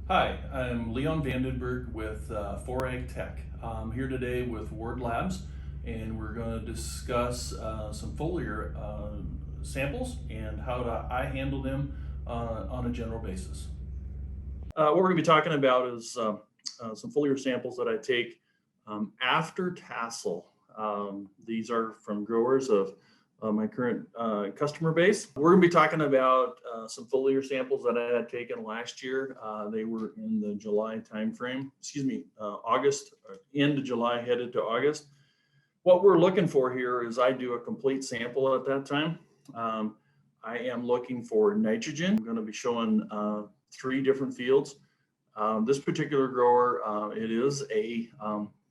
Hi, I'm Leon Vanden Berge with 4Ag Tech. I'm here today with Ward Labs, and we're going to discuss some foliar samples and how I handle them on a general basis. What we're going to be talking about is some foliar samples that I take after tassel. These are from growers of my current customer base. We're going to be talking about some foliar samples that I had taken last year. They were in the July timeframe, August, end of July, headed to August. What we're looking for here is I do a complete sample at that time. I am looking for nitrogen. I'm going to be showing 3 different fields. This particular grower, it is a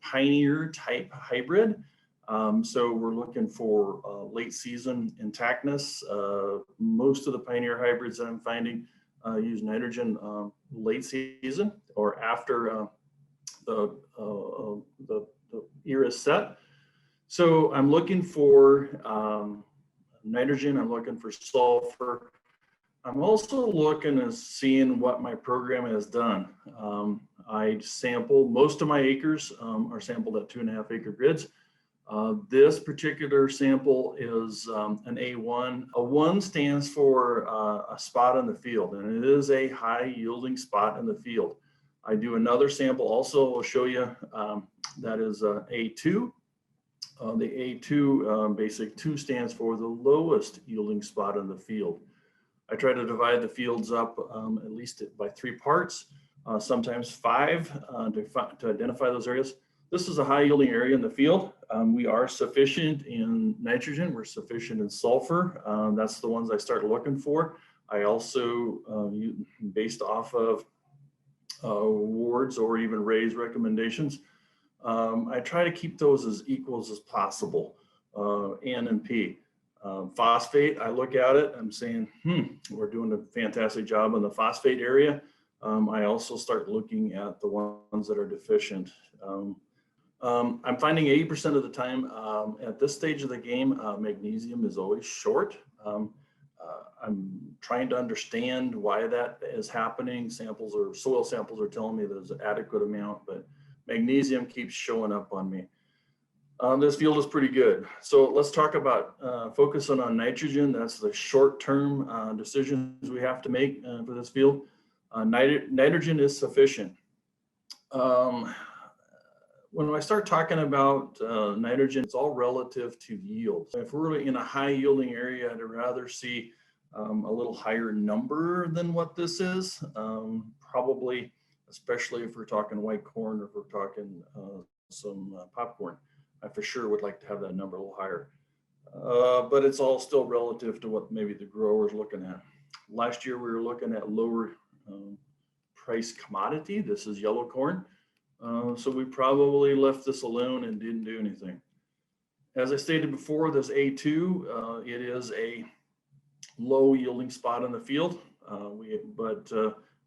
Pioneer type hybrid. So we're looking for late season intactness. Most of the Pioneer hybrids that I'm finding use nitrogen late season or after the ear is set. So I'm looking for nitrogen, I'm looking for sulfur. I'm also looking at seeing what my program has done. I sample, most of my acres are sampled at 2.5 acre grids. This particular sample is an A1. A 1 stands for a spot in the field, and it is a high yielding spot in the field. I do another sample also, I'll show you, that is A2. The A2, basic 2 stands for the lowest yielding spot in the field. I try to divide the fields up at least by 3 parts, sometimes 5 to identify those areas. This is a high yielding area in the field. We are sufficient in nitrogen, we're sufficient in sulfur. That's the ones I start looking for. I also, based off of Ward's or even Ray's recommendations, I try to keep those as equals as possible, N and P. Phosphate, I look at it, I'm saying, we're doing a fantastic job in the phosphate area. I also start looking at the ones that are deficient. I'm finding 80% of the time at this stage of the game, magnesium is always short. I'm trying to understand why that is happening. Samples or soil samples are telling me there's an adequate amount, but magnesium keeps showing up on me. This field is pretty good. So let's talk about focusing on nitrogen. That's the short-term decisions we have to make for this field. Nitrogen is sufficient. When I start talking about nitrogen, it's all relative to yield. If we're in a high yielding area, I'd rather see a little higher number than what this is. Probably, especially if we're talking white corn or if we're talking some popcorn. I for sure would like to have that number a little higher. But it's all still relative to what maybe the grower's looking at. Last year, we were looking at lower price commodity. This is yellow corn. So we probably left this alone and didn't do anything. As I stated before, this A2, it is a low yielding spot in the field.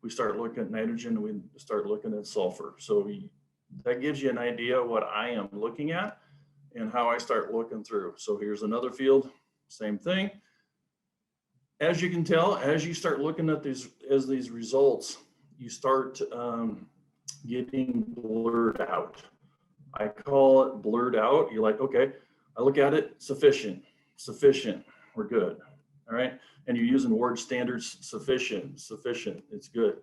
We start looking at nitrogen and we start looking at sulfur. So that gives you an idea of what I am looking at and how I start looking through. So here's another field, same thing. As you can tell, as you start looking at these results, you start getting blurred out. I call it blurred out. You're like, okay, I look at it, sufficient, we're good. All right. And you're using word standards, sufficient, it's good.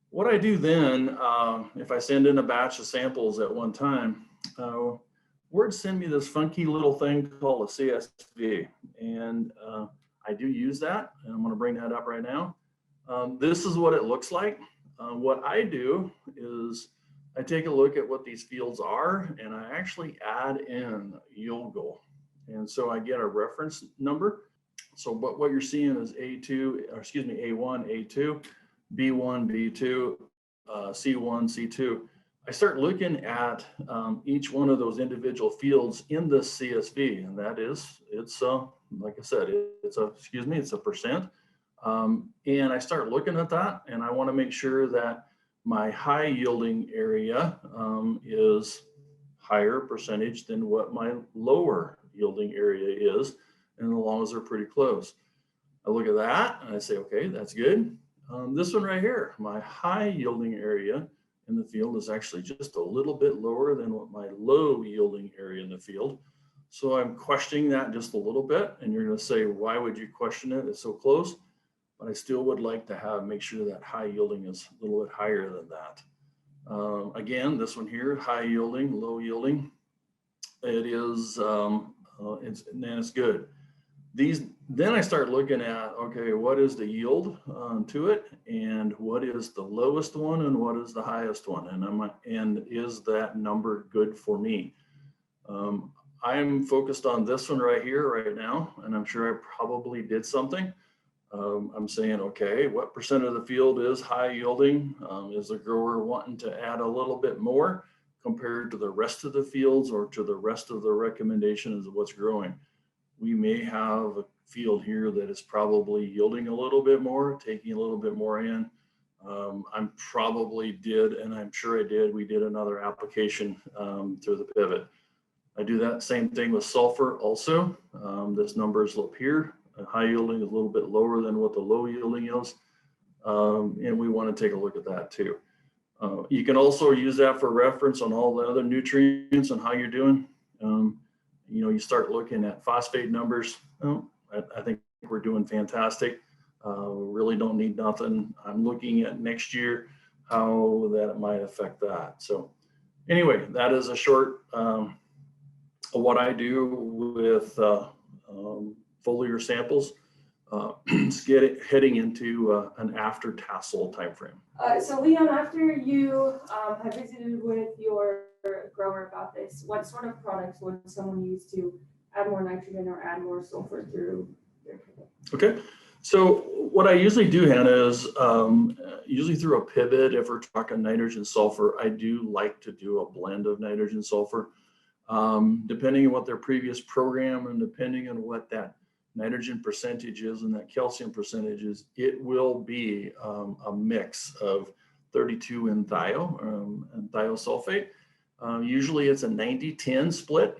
What I do then, if I send in a batch of samples at one time, Word send me this funky little thing called a CSV. And I do use that, and I'm gonna bring that up right now. This is what it looks like. What I do is I take a look at what these fields are, and I actually add in yield goal. And so I get a reference number. So what you're seeing is A1, A2, B1, B2, C1, C2. I start looking at each one of those individual fields in the CSV, and that is, like I said, it's a percent. And I start looking at that, and I want to make sure that my high yielding area is higher percentage than what my lower yielding area is, and as long as they're pretty close. I look at that and I say, okay, that's good. This one right here, my high yielding area in the field is actually just a little bit lower than what my low yielding area in the field. So I'm questioning that just a little bit, and you're going to say, why would you question it? It's so close. But I still would like to make sure that high yielding is a little bit higher than that. Again, this one here, high yielding, low yielding, it is, it's good. Then I start looking at, okay, what is the yield to it, and what is the lowest one, and what is the highest one, and is that number good for me? I'm focused on this one right here, right now, and I'm sure I probably did something. I'm saying, okay, what percent of the field is high yielding? Is the grower wanting to add a little bit more compared to the rest of the fields or to the rest of the recommendations of what's growing? We may have a field here that is probably yielding a little bit more, taking a little bit more in. I'm probably did, and I'm sure I did, we did another application through the pivot. I do that same thing with sulfur also. This number is up here. High yielding is a little bit lower than what the low yielding is. And we want to take a look at that too. You can also use that for reference on all the other nutrients and how you're doing. You start looking at phosphate numbers. I think we're doing fantastic. Really don't need nothing. I'm looking at next year, how that might affect that. So anyway, that is a short what I do with foliar samples, heading into an after tassel timeframe. So Leon, after you have visited with your grower about this, what sort of products would someone use to add more nitrogen or add more sulfur through their pivot? Okay, so what I usually do, Hannah, is usually through a pivot, if we're talking nitrogen sulfur, I do like to do a blend of nitrogen sulfur. Depending on what their previous program and depending on what that nitrogen percentage is and that calcium percentage is, it will be a mix of 32 and thiosulfate. Usually it's a 90-10 split,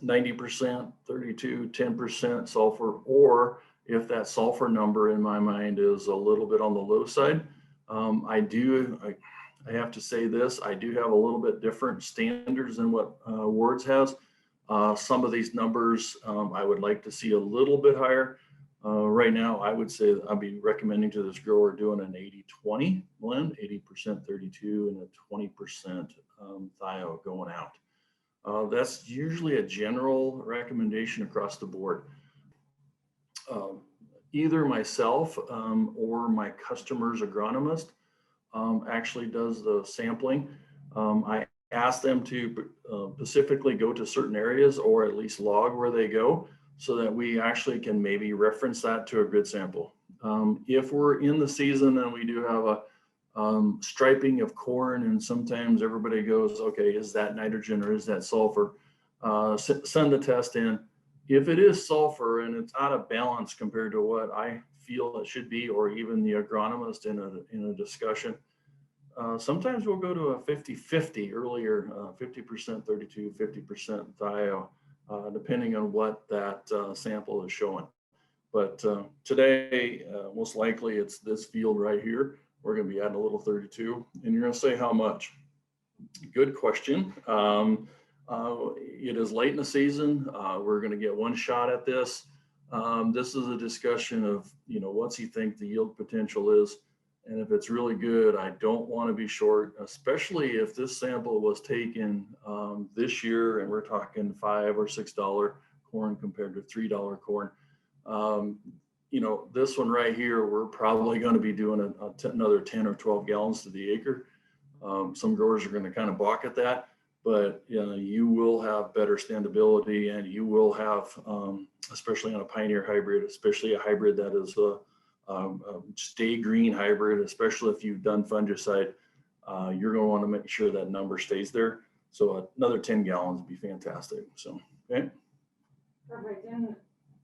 90% 32, 10% sulfur, or if that sulfur number in my mind is a little bit on the low side, I have to say this, I do have a little bit different standards than what Words has. Some of these numbers I would like to see a little bit higher. Right now, I would say I'd be recommending to this grower doing an 80-20 blend, 80% 32 and a 20% thio going out. That's usually a general recommendation across the board. Either myself or my customer's agronomist actually does the sampling. I ask them to specifically go to certain areas or at least log where they go so that we actually can maybe reference that to a good sample. If we're in the season and we do have a striping of corn and sometimes everybody goes, okay, is that nitrogen or is that sulfur? Send the test in. If it is sulfur and it's out of balance compared to what I feel it should be, or even the agronomist in a discussion, sometimes we'll go to a 50-50 earlier, 50% 32, 50% thio, depending on what that sample is showing. But today, most likely it's this field right here. We're going to be adding a little 32, and you're going to say how much? Good question. It is late in the season. We're going to get one shot at this. This is a discussion of, what's he think the yield potential is. And if it's really good, I don't want to be short, especially if this sample was taken this year and we're talking $5 or $6 corn compared to $3 corn. This one right here, we're probably going to be doing another 10 or 12 gallons to the acre. Some growers are going to kind of balk at that, but you will have better standability, and you will have, especially on a Pioneer hybrid, especially a hybrid that is stay green hybrid, especially if you've done fungicide, you're going to want to make sure that number stays there. So another 10 gallons would be fantastic. So, okay. Perfect. And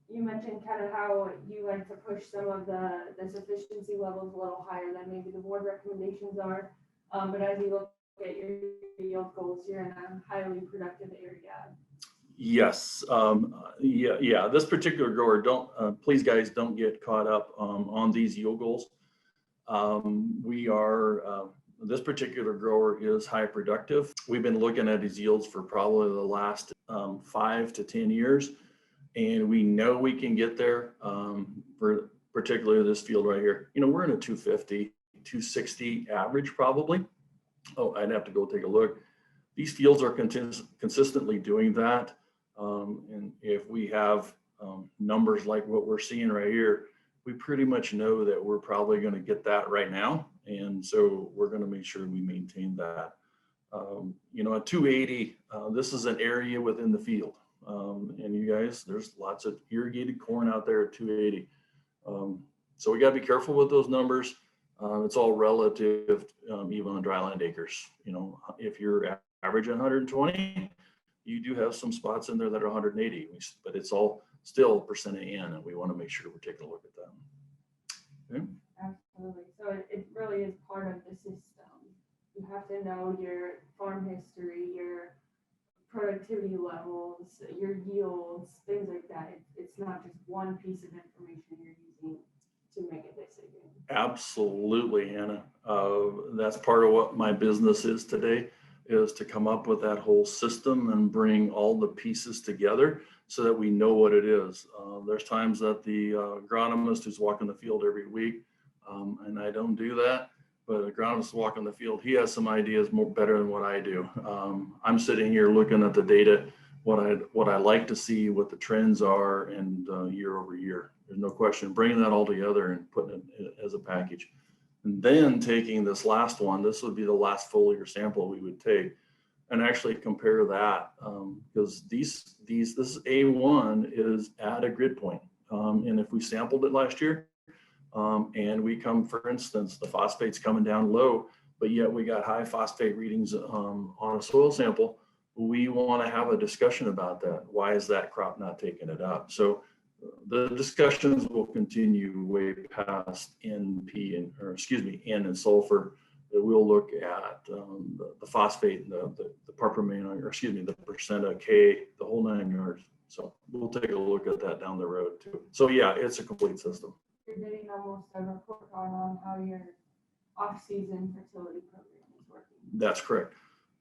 you mentioned kind of how you like to push some of the sufficiency levels a little higher than maybe the board recommendations are. But as you look at your yield goals, you're in a highly productive area. Yes. This particular grower, please guys don't get caught up on these yield goals. This particular grower is high productive. We've been looking at his yields for probably the last 5 to 10 years, and we know we can get there for particularly this field right here. You know, we're in a 250, 260 average probably. Oh, I'd have to go take a look. These fields are consistently doing that. And if we have numbers like what we're seeing right here, we pretty much know that we're probably going to get that right now. And so we're going to make sure we maintain that. You know, at 280, this is an area within the field. And you guys, there's lots of irrigated corn out there at 280. So we got to be careful with those numbers. It's all relative, even on dryland acres. You know, if you're averaging 120, you do have some spots in there that are 180, but it's all still percent of N, and we want to make sure we're taking a look at that. Okay. Absolutely. So it really is part of the system. You have to know your farm history, your productivity levels, your yields, things like that. It's not just one piece of information you're using to make a decision. Absolutely, Anna. That's part of what my business is today, is to come up with that whole system and bring all the pieces together so that we know what it is. There's times that the agronomist who's walking the field every week, and I don't do that, but the agronomist walking the field, he has some ideas better than what I do. I'm sitting here looking at the data, what I like to see, what the trends are, and year over year. There's no question, bringing that all together and putting it as a package. And then taking this last one, this would be the last foliar sample we would take, and actually compare that, because this A1 is at a grid point. And if we sampled it last year, and we come, for instance, the phosphate's coming down low, but yet we got high phosphate readings on a soil sample, we want to have a discussion about that. Why is that crop not taking it up? So the discussions will continue way past N and sulfur. We'll look at the phosphate, the parpamine, or excuse me, the percent of K, the whole 9 yards. So we'll take a look at that down the road too. So yeah, it's a complete system. You're getting almost a report card on how your off-season fertility program is working. That's correct.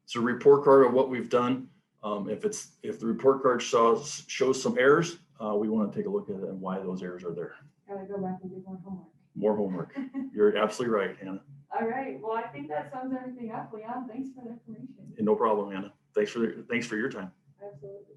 It's a report card of what we've done. If the report card shows some errors, we want to take a look at it and why those errors are there. Gotta go back and do more homework. More homework. You're absolutely right, Hannah. All right. Well, I think that sums everything up, Leon. Thanks for the information. No problem, Hannah. Thanks for your time. Absolutely.